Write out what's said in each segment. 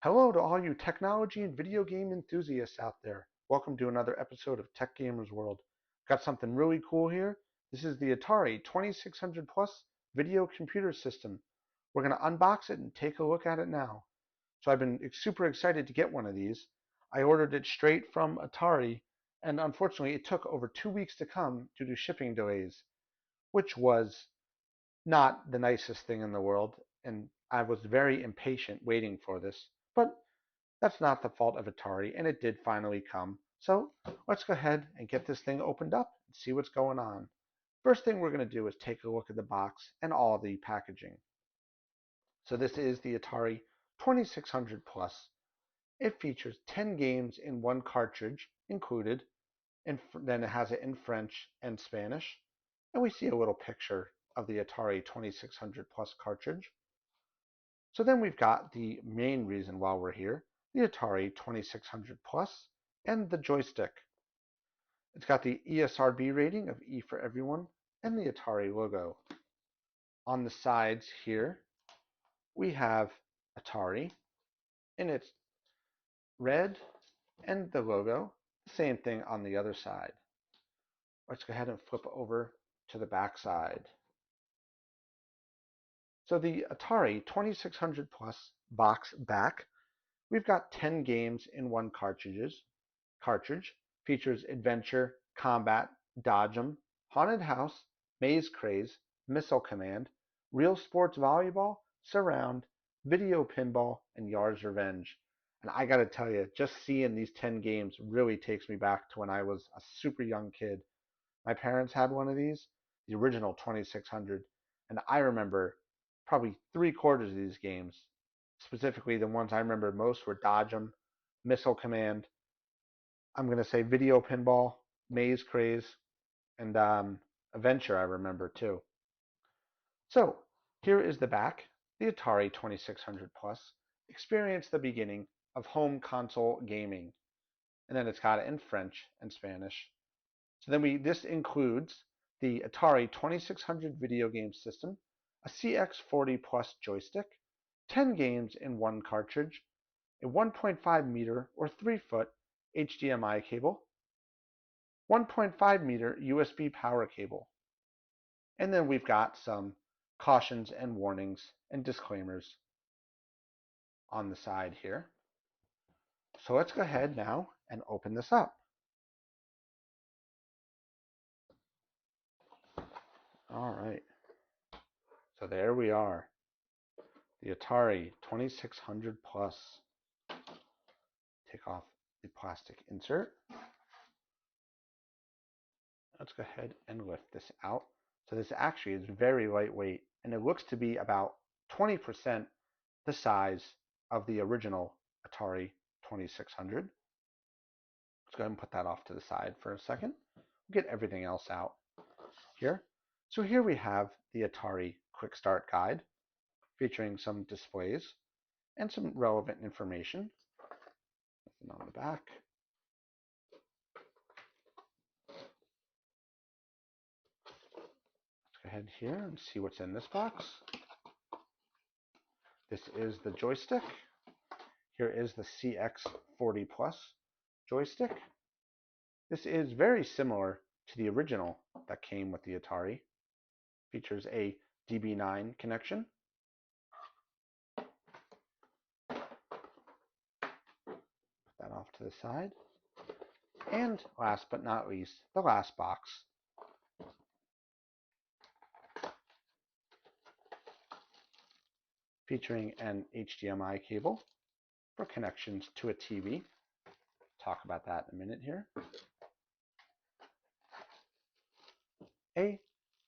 Hello to all you technology and video game enthusiasts out there. Welcome to another episode of Tech Gamers World. Got something really cool here. This is the Atari 2600 Plus video computer system. We're going to unbox it and take a look at it now. So I've been super excited to get one of these. I ordered it straight from Atari, and unfortunately it took over 2 weeks to come due to shipping delays, which was not the nicest thing in the world, and I was very impatient waiting for this. But that's not the fault of Atari, and it did finally come. So let's go ahead and get this thing opened up and see what's going on. First thing we're going to do is take a look at the box and all the packaging. So this is the Atari 2600 Plus. It features 10 games in one cartridge included, and then it has it in French and Spanish. And we see a little picture of the Atari 2600 Plus cartridge. So then we've got the main reason why we're here, the Atari 2600 Plus and the joystick. It's got the ESRB rating of E for everyone and the Atari logo. On the sides here, we have Atari and it's red and the logo, the same thing on the other side. Let's go ahead and flip over to the back side. So the Atari 2600 Plus box back, we've got 10 games in one cartridge, features adventure, combat, dodge 'em, haunted house, maze craze, missile command, real sports volleyball, surround, video pinball, and Yar's Revenge. And I gotta tell you, just seeing these 10 games really takes me back to when I was a super young kid. My parents had one of these, the original 2600, and I remember probably three-quarters of these games. Specifically, the ones I remember most were Dodge 'em, Missile Command, I'm going to say Video Pinball, Maze Craze, and Adventure I remember too. So here is the back. The Atari 2600 Plus experienced the beginning of home console gaming. And then it's got it in French and Spanish. So then this includes the Atari 2600 video game system, a CX40 Plus joystick, 10 games in one cartridge, a 1.5 meter or 3-foot HDMI cable, 1.5 meter USB power cable, and then we've got some cautions and warnings and disclaimers on the side here. So let's go ahead now and open this up. All right, so there we are, the Atari 2600 Plus. Take off the plastic insert. Let's go ahead and lift this out. So this actually is very lightweight, and it looks to be about 20% the size of the original Atari 2600. Let's go ahead and put that off to the side for a second. We'll get everything else out here. So here we have the Atari Quick Start Guide featuring some displays and some relevant information. Nothing on the back. Let's go ahead here and see what's in this box. This is the joystick. Here is the CX40 Plus joystick. This is very similar to the original that came with the Atari. Features a DB9 connection. Put that off to the side. And last but not least, the last box. Featuring an HDMI cable for connections to a TV. Talk about that in a minute here.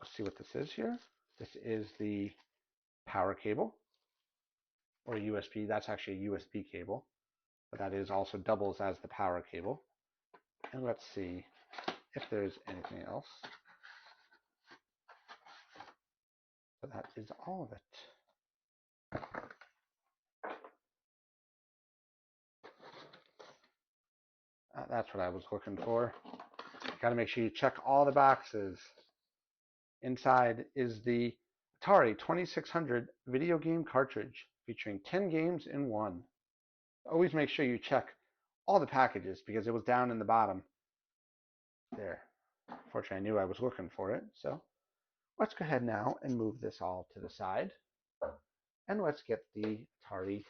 Let's see what this is here. This is the power cable, or USB. That's actually a USB cable, but that is also doubles as the power cable. And let's see if there's anything else. So that is all of it. That's what I was looking for. Got to make sure you check all the boxes. Inside is the Atari 2600 video game cartridge featuring 10 games in one. Always make sure you check all the packages because it was down in the bottom there. Fortunately, I knew I was looking for it. So let's go ahead now and move this all to the side. And let's get the Atari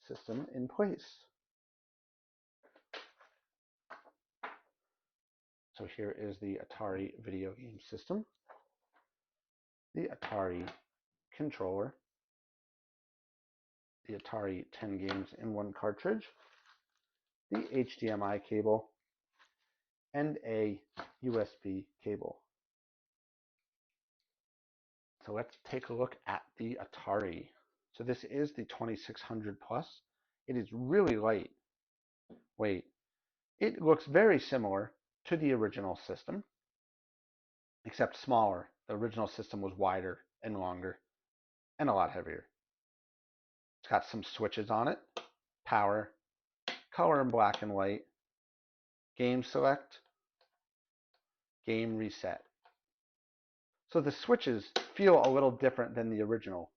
system in place. So here is the Atari video game system, the Atari controller, the Atari 10 games in one cartridge, the HDMI cable, and a USB cable. So let's take a look at the Atari. So this is the 2600 Plus. It is really light. Wait, it looks very similar to the original system, except smaller. The original system was wider and longer and a lot heavier. It's got some switches on it, power, color in black and white, game select, game reset. So the switches feel a little different than the original.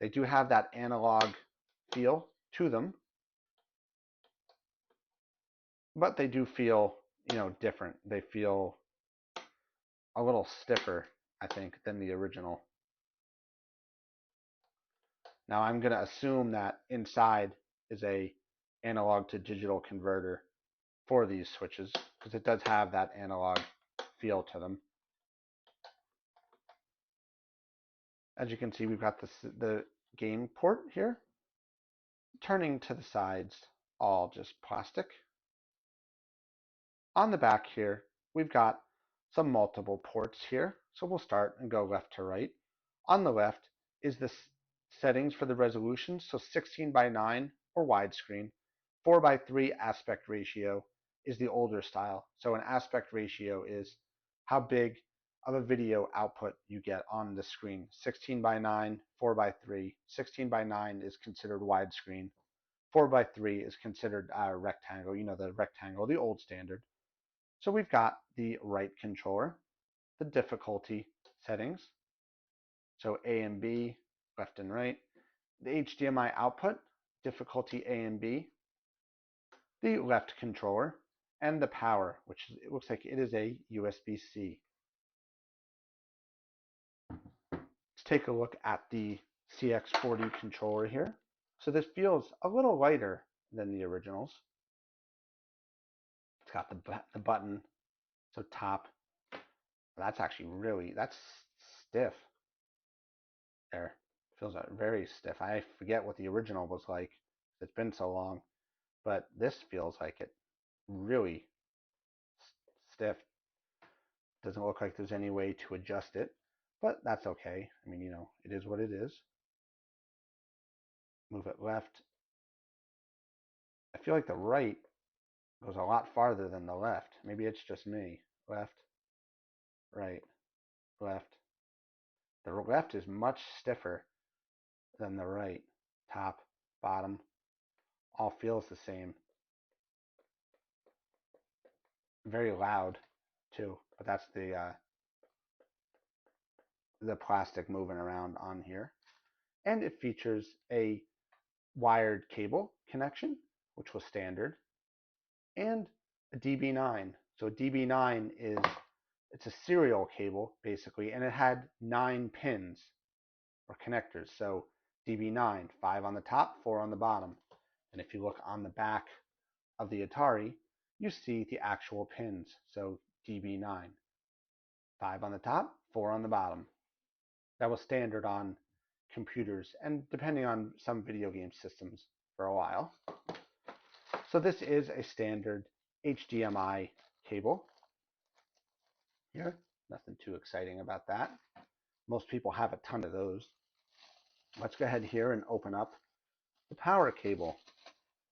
They do have that analog feel to them, but they do feel, different. They feel a little stiffer, I think, than the original. Now I'm going to assume that inside is a analog to digital converter for these switches because it does have that analog feel to them. As you can see, we've got the game port here. Turning to the sides, all just plastic. On the back here, we've got some multiple ports here. So we'll start and go left to right. On the left is the settings for the resolution. So 16:9 or widescreen. 4:3 aspect ratio is the older style. So an aspect ratio is how big of a video output you get on the screen. 16:9, 4:3. 16:9 is considered widescreen. 4:3 is considered a rectangle, the rectangle, the old standard. So we've got the right controller, the difficulty settings, so A and B, left and right, the HDMI output, difficulty A and B, the left controller, and the power, which it looks like it is a USB-C. Let's take a look at the CX40 controller here. So this feels a little lighter than the originals. It's got the button, so top. That's actually that's stiff. There, feels very stiff. I forget what the original was like. It's been so long, but this feels like it really stiff. Doesn't look like there's any way to adjust it, but that's okay. I mean, it is what it is. Move it left. I feel like the right goes a lot farther than the left. Maybe it's just me. Left, right, left. The left is much stiffer than the right. Top, bottom, all feels the same. Very loud too, but that's the plastic moving around on here. And it features a wired cable connection, which was standard, and a DB9. So DB9 it's a serial cable basically, and it had 9 pins or connectors. So DB9, 5 on the top, 4 on the bottom. And if you look on the back of the Atari, you see the actual pins. So DB9, 5 on the top, 4 on the bottom. That was standard on computers and depending on some video game systems for a while. So this is a standard HDMI cable here. Nothing too exciting about that. Most people have a ton of those. Let's go ahead here and open up the power cable.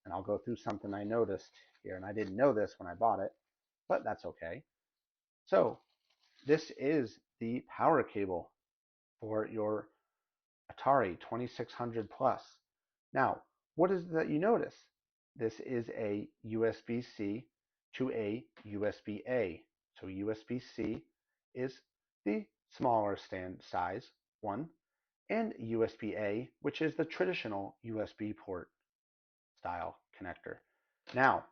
And I'll go through something I noticed here. And I didn't know this when I bought it, but that's okay. So this is the power cable for your Atari 2600 Plus. Now, what is it that you notice? This is a USB-C to a USB-A. So USB-C is the smaller stand size one, and USB-A, which is the traditional USB port style connector. Now,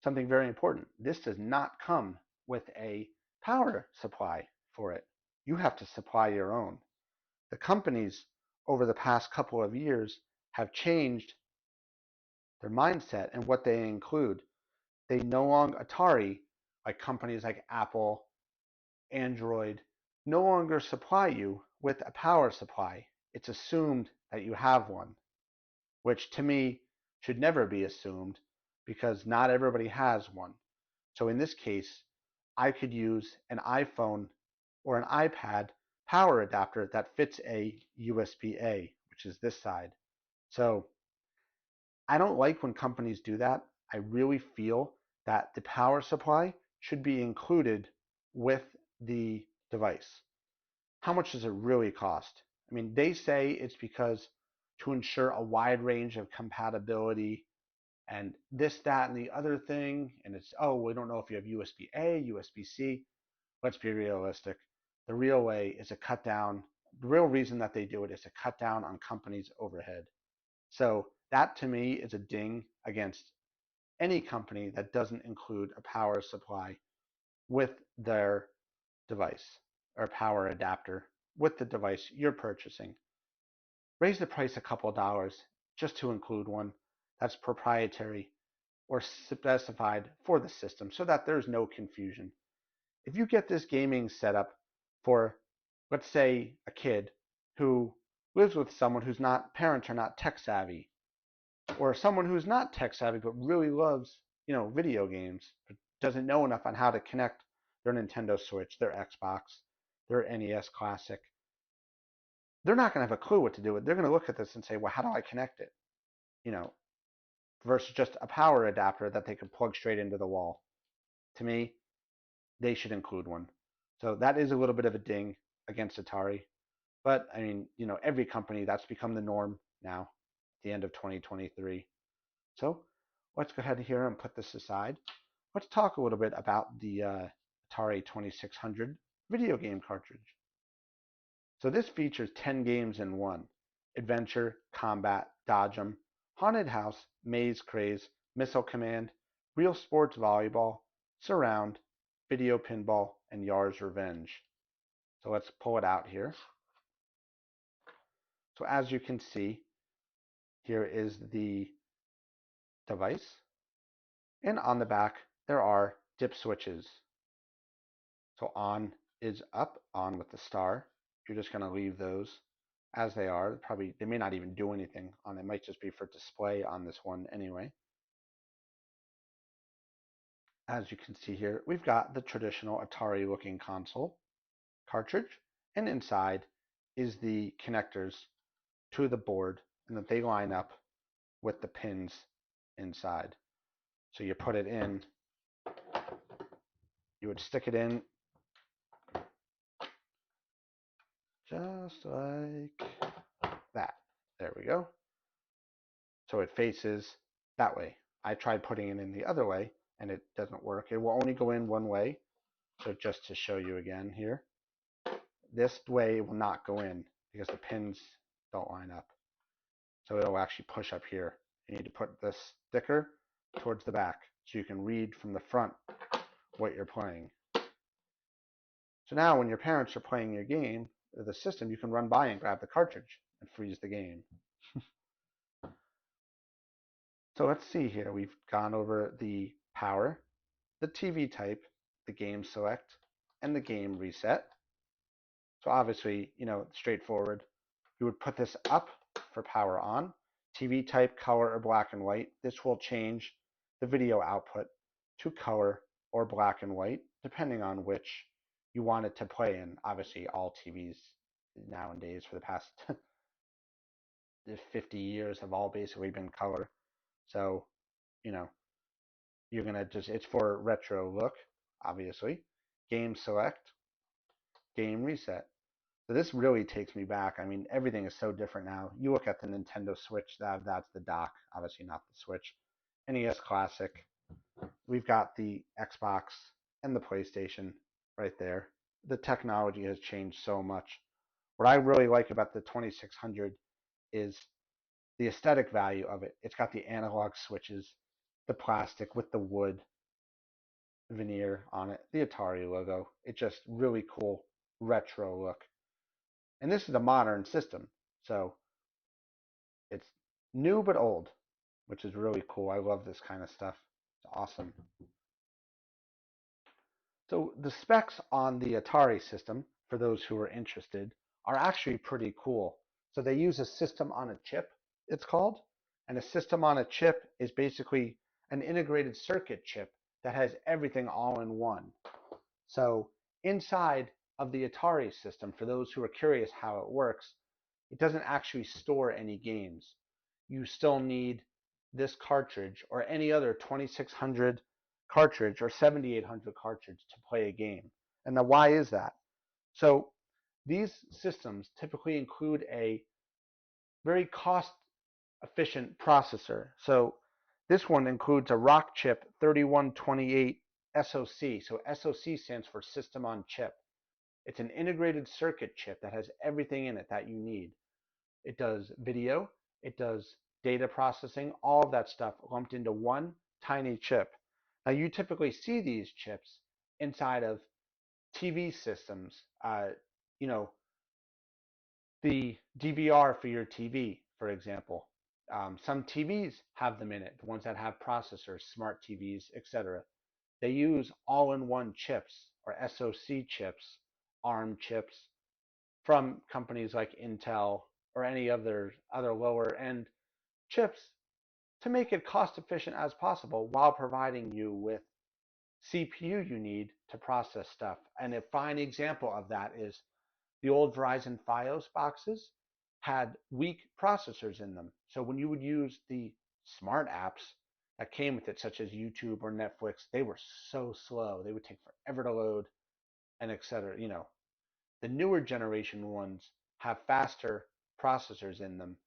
something very important. This does not come with a power supply for it. You have to supply your own. The companies over the past couple of years have changed their mindset and what they include. They no longer, Atari, like companies like Apple, Android, no longer supply you with a power supply. It's assumed that you have one, which to me should never be assumed because not everybody has one. So in this case, I could use an iPhone or an iPad power adapter that fits a USB-A, which is this side. So I don't like when companies do that. I really feel that the power supply should be included with the device. How much does it really cost? I mean, they say it's because to ensure a wide range of compatibility and this, that, and the other thing. And it's, oh, we don't know if you have USB-A, USB-C. Let's be realistic. The real way is to cut down. The real reason that they do it is to cut down on companies' overhead. So that to me is a ding against any company that doesn't include a power supply with their device or power adapter with the device you're purchasing. Raise the price a couple dollars just to include one that's proprietary or specified for the system so that there's no confusion. If you get this gaming setup for, let's say, a kid who lives with someone whose not parents are not tech savvy, or someone who's not tech savvy but really loves, video games, but doesn't know enough on how to connect their Nintendo Switch, their Xbox, their NES Classic, they're not going to have a clue what to do with it. They're going to look at this and say, well, how do I connect it? You know, versus just a power adapter that they can plug straight into the wall. To me, they should include one. So that is a little bit of a ding against Atari. But I mean, every company, that's become the norm now at the end of 2023. So let's go ahead here and put this aside. Let's talk a little bit about the Atari 2600 video game cartridge. So this features 10 games in one: Adventure, Combat, Dodge'em, Haunted House, Maze Craze, Missile Command, Real Sports Volleyball, Surround, Video Pinball, and Yar's Revenge. So let's pull it out here. So as you can see, here is the device. And on the back, there are dip switches. So on is up, on with the star. You're just going to leave those as they are. Probably they may not even do anything on it. It might just be for display on this one anyway. As you can see here, we've got the traditional Atari looking console cartridge, and inside is the connectors to the board, and that they line up with the pins inside. So you put it in, you would stick it in just like that. There we go. So it faces that way. I tried putting it in the other way and it doesn't work. It will only go in one way. So just to show you again here, this way will not go in because the pins don't line up. So it'll actually push up here. You need to put this sticker towards the back so you can read from the front what you're playing. So now when your parents are playing your game, or the system, you can run by and grab the cartridge and freeze the game. So let's see here. We've gone over the power, the TV type, the game select, and the game reset. So obviously, straightforward. You would put this up for power on. TV type, color, or black and white. This will change the video output to color or black and white, depending on which you want it to play in. Obviously, all TVs nowadays for the past 50 years have all basically been color. So, you know, you're going to it's for retro look, obviously. Game select, game reset. So this really takes me back. I mean, everything is so different now. You look at the Nintendo Switch, that's the dock, obviously not the Switch. NES Classic. We've got the Xbox and the PlayStation right there. The technology has changed so much. What I really like about the 2600 is the aesthetic value of it. It's got the analog switches, the plastic with the wood veneer on it, the Atari logo. It's just really cool retro look. And this is a modern system, so it's new but old, which is really cool. I love this kind of stuff. It's awesome. So the specs on the Atari system, for those who are interested, are actually pretty cool. So they use a system on a chip, it's called. And a system on a chip is basically an integrated circuit chip that has everything all in one. So inside of the Atari system, for those who are curious how it works, it doesn't actually store any games. You still need this cartridge or any other 2600 cartridge or 7800 cartridge to play a game. And now why is that? So these systems typically include a very cost efficient processor. So this one includes a Rockchip 3128 SoC. So SoC stands for System on Chip. It's an integrated circuit chip that has everything in it that you need. It does video, it does data processing, all of that stuff lumped into one tiny chip. Now you typically see these chips inside of TV systems. You know, the DVR for your TV, for example. Some TVs have them in it, the ones that have processors, smart TVs, etc. They use all-in-one chips or SoC chips, ARM chips from companies like Intel or any other lower end chips to make it cost efficient as possible while providing you with CPU you need to process stuff. And a fine example of that is the old Verizon Fios boxes had weak processors in them. So when you would use the smart apps that came with it, such as YouTube or Netflix, they were so slow. They would take forever to load and etc. The newer generation ones have faster processors in them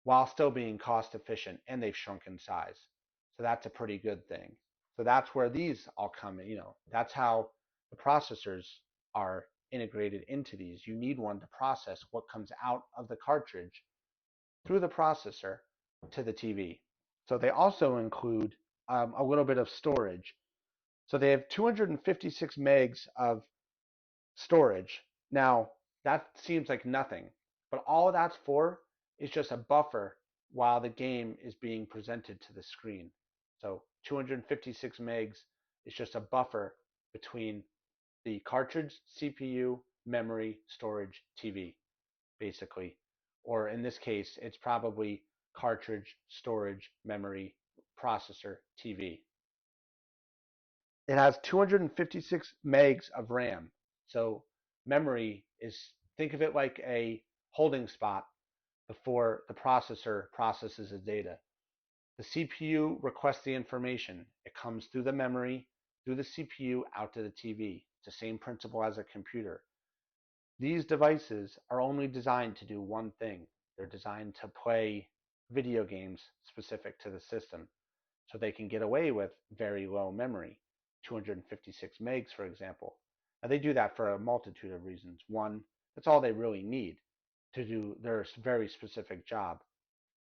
while still being cost efficient, and they've shrunk in size. So that's a pretty good thing. So that's where these all come in. That's how the processors are integrated into these. You need one to process what comes out of the cartridge through the processor to the TV. So they also include a little bit of storage. So they have 256 megs of storage. Now, that seems like nothing, but all that's for is just a buffer while the game is being presented to the screen. So 256 megs is just a buffer between the cartridge, CPU, memory, storage, TV, basically. Or in this case, it's probably cartridge, storage, memory, processor, TV. It has 256 megs of RAM. So memory is, think of it like a holding spot before the processor processes the data. The CPU requests the information. It comes through the memory, through the CPU, out to the TV. It's the same principle as a computer. These devices are only designed to do one thing. They're designed to play video games specific to the system. So they can get away with very low memory, 256 megs, for example. Now they do that for a multitude of reasons. One, that's all they really need to do their very specific job.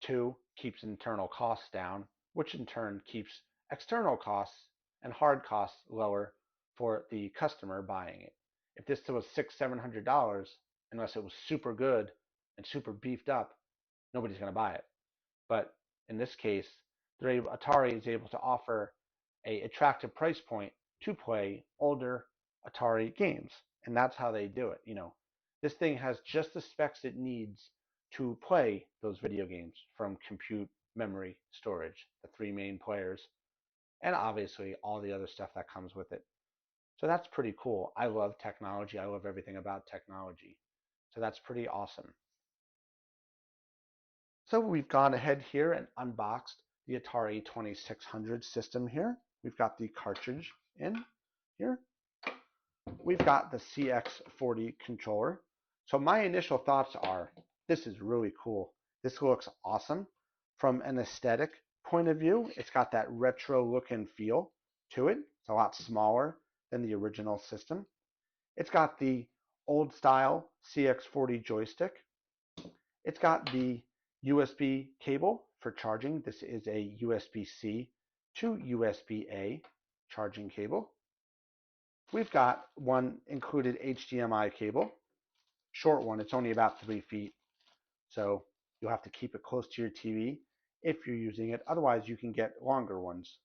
Two, keeps internal costs down, which in turn keeps external costs and hard costs lower for the customer buying it. If this was $600, $700, unless it was super good and super beefed up, nobody's going to buy it. But in this case, Atari is able to offer a attractive price point to play older Atari games, and that's how they do it. This thing has just the specs it needs to play those video games, from compute, memory, storage, the three main players, and obviously all the other stuff that comes with it. So that's pretty cool. I love technology. I love everything about technology. So that's pretty awesome. So we've gone ahead here and unboxed the Atari 2600 system here. We've got the cartridge in here. We've got the CX40 controller. So my initial thoughts are, this is really cool. This looks awesome. From an aesthetic point of view, it's got that retro look and feel to it. It's a lot smaller than the original system. It's got the old style CX40 joystick. It's got the USB cable for charging. This is a USB-C to USB-A charging cable. We've got one included HDMI cable, short one. It's only about 3 feet, so you'll have to keep it close to your TV if you're using it. Otherwise, you can get longer ones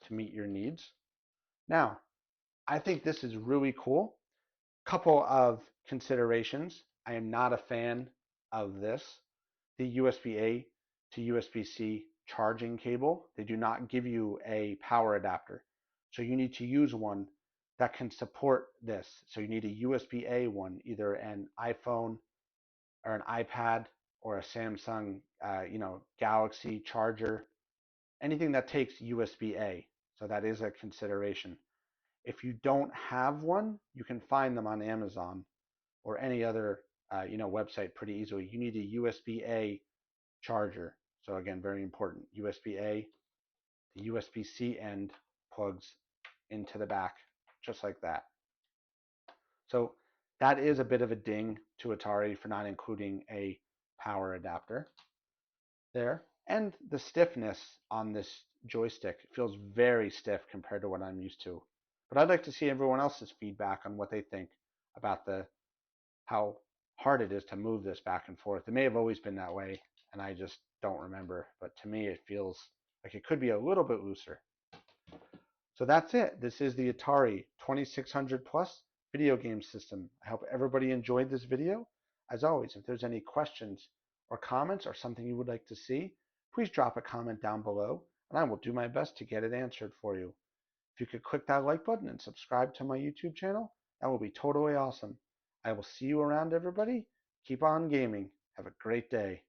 to meet your needs. Now, I think this is really cool. Couple of considerations. I am not a fan of this. The USB-A to USB-C charging cable, they do not give you a power adapter. So you need to use one that can support this. So you need a USB-A one, either an iPhone or an iPad or a Samsung, Galaxy charger, anything that takes USB-A. So that is a consideration. If you don't have one, you can find them on Amazon or any other website pretty easily. You need a USB-A charger. So again, very important. USB-A, the USB-C end plugs into the back, just like that. So that is a bit of a ding to Atari for not including a power adapter there. And the stiffness on this joystick feels very stiff compared to what I'm used to. But I'd like to see everyone else's feedback on what they think about how hard it is to move this back and forth. It may have always been that way, and I just don't remember. But to me, it feels like it could be a little bit looser. So that's it. This is the Atari 2600 Plus video game system. I hope everybody enjoyed this video. As always, if there's any questions or comments or something you would like to see, please drop a comment down below, and I will do my best to get it answered for you. If you could click that like button and subscribe to my YouTube channel, that will be totally awesome. I will see you around, everybody. Keep on gaming. Have a great day.